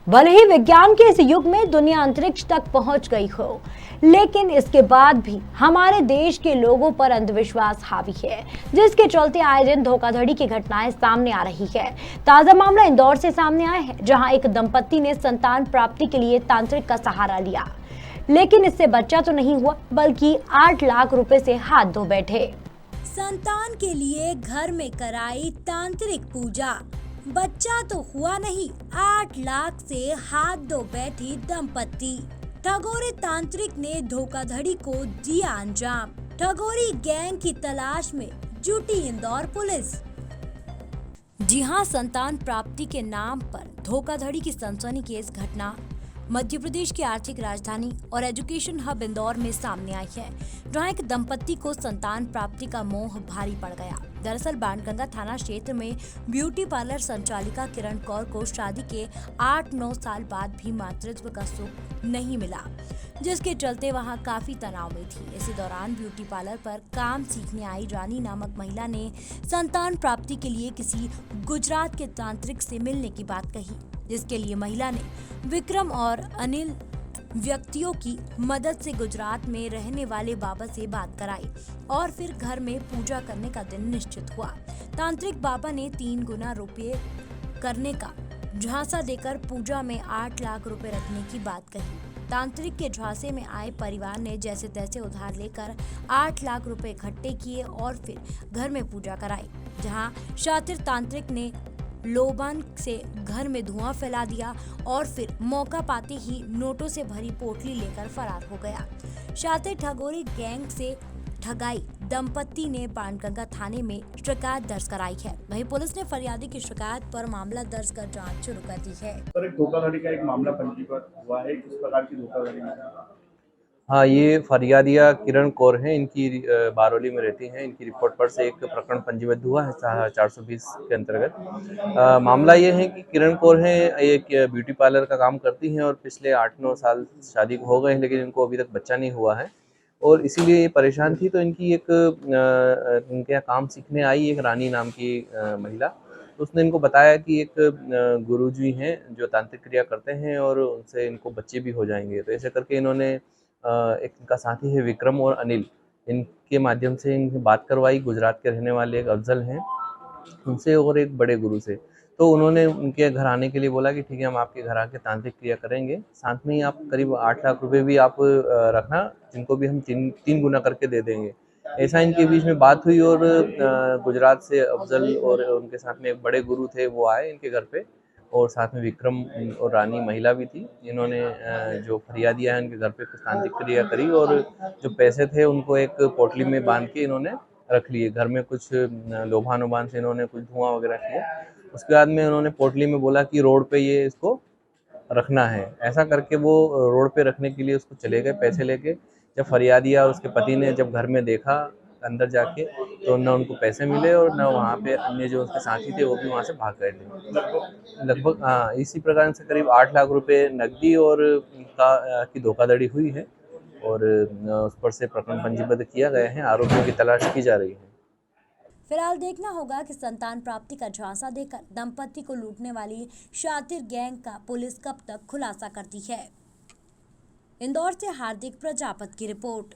भले ही विज्ञान के इस युग में दुनिया अंतरिक्ष तक पहुंच गई हो, लेकिन इसके बाद भी हमारे देश के लोगों पर अंधविश्वास हावी है, जिसके चलते आए दिन धोखाधड़ी की घटनाएं सामने आ रही है। ताजा मामला इंदौर से सामने आया है, जहां एक दंपत्ति ने संतान प्राप्ति के लिए तांत्रिक का सहारा लिया, लेकिन इससे बच्चा तो नहीं हुआ, बल्कि 8 लाख रुपए से हाथ धो बैठे। संतान के लिए घर में कराई तांत्रिक पूजा, बच्चा तो हुआ नहीं, 8 लाख से हाथ धो बैठी दंपत्ति। ठगोरी तांत्रिक ने धोखाधड़ी को दिया अंजाम। ठगोरी गैंग की तलाश में जुटी इंदौर पुलिस। जी हां, संतान प्राप्ति के नाम पर धोखाधड़ी की सनसनीखेज घटना मध्य प्रदेश की आर्थिक राजधानी और एजुकेशन हब इंदौर में सामने आई है, जहां एक दंपत्ति को संतान प्राप्ति का मोह भारी पड़ गया। दरअसल बाणगंगा थाना क्षेत्र में ब्यूटी पार्लर संचालिका किरण कौर को शादी के 8-9 साल बाद भी मातृत्व का सुख नहीं मिला, जिसके चलते वहां काफी तनाव में थी। इसी दौरान ब्यूटी पार्लर पर काम सीखने आई रानी नामक महिला ने संतान प्राप्ति के लिए किसी गुजरात के तांत्रिक से मिलने की बात कही, जिसके लिए महिला ने विक्रम और अनिल व्यक्तियों की मदद से गुजरात में रहने वाले बाबा से बात कराई और फिर घर में पूजा करने का दिन निश्चित हुआ। तांत्रिक बाबा ने 3 गुना रुपये करने का झांसा देकर पूजा में 8 लाख रुपए रखने की बात कही। तांत्रिक के झांसे में आए परिवार ने जैसे तैसे उधार लेकर 8 लाख रुपए इकट्ठे किए और फिर घर में पूजा कराई, जहां शातिर तांत्रिक ने लोबान से घर में धुआं फैला दिया और फिर मौका पाते ही नोटों से भरी पोटली लेकर फरार हो गया। शातिर ठगोरी गैंग से ठगाई दंपत्ति ने बाणगंगा थाने में शिकायत दर्ज कराई है। वहीं पुलिस ने फरियादी की शिकायत पर मामला दर्ज कर जांच शुरू कर दी है। सर, एक धोखाधड़ी का एक मामला पंजीबद्ध हुआ है, किस प्रकार की धोखाधड़ी है? हाँ, ये फरियादिया किरण कौर हैं, इनकी बारौली में रहती हैं। इनकी रिपोर्ट पर से एक प्रकरण पंजीबद्ध हुआ है 420 के अंतर्गत। मामला ये है कि किरण कौर हैं, एक ब्यूटी पार्लर का काम करती हैं और पिछले 8-9 साल शादी को हो गए हैं, लेकिन इनको अभी तक बच्चा नहीं हुआ है और इसीलिए ये परेशान थी। तो इनकी इनके यहाँ काम सीखने आई एक रानी नाम की महिला, तो उसने इनको बताया कि एक गुरुजी हैं जो तांत्रिक क्रिया करते हैं और उनसे इनको बच्चे भी हो जाएंगे। तो ऐसे करके इन्होंने एक इनका साथी है विक्रम और अनिल, इनके माध्यम से इनकी बात करवाई। गुजरात के रहने वाले एक अफजल हैं, उनसे और एक बड़े गुरु से। तो उन्होंने उनके घर आने के लिए बोला कि ठीक है, हम आपके घर आके तांत्रिक क्रिया करेंगे, साथ में ही आप करीब 8 लाख रुपए भी आप रखना, जिनको भी हम 3 गुना करके दे देंगे। ऐसा इनके बीच में बात हुई और गुजरात से अफजल और उनके साथ में एक बड़े गुरु थे, वो आए इनके घर पे और साथ में विक्रम और रानी महिला भी थी। इन्होंने जो फरियादिया है उनके घर पे कुछ तांत्रिक क्रिया करी और जो पैसे थे उनको एक पोटली में बांध के इन्होंने रख लिए। घर में कुछ लोभान वोभान से इन्होंने कुछ धुआं वगैरह किया। उसके बाद में उन्होंने पोटली में बोला कि रोड पे ये इसको रखना है। ऐसा करके वो रोड पे रखने के लिए उसको चले गए पैसे लेके। जब फरियादिया और उसके पति ने जब घर में देखा अंदर जाके, तो न उनको पैसे मिले और न वहाँ पे अन्य जो उसके साथी थे वो भी वहाँ से भाग गए थे। लगभग हाँ, इसी प्रकार से करीब 8 लाख रुपए नकदी और की धोखाधड़ी हुई है और उस पर से प्रकरण पंजीबद्ध किया गया है। आरोपियों की तलाश की जा रही है। फिलहाल देखना होगा कि संतान प्राप्ति का झांसा देकर दंपत्ति को लूटने वाली शातिर गैंग का पुलिस कब तक खुलासा करती है। इंदौर से हार्दिक प्रजापत की रिपोर्ट।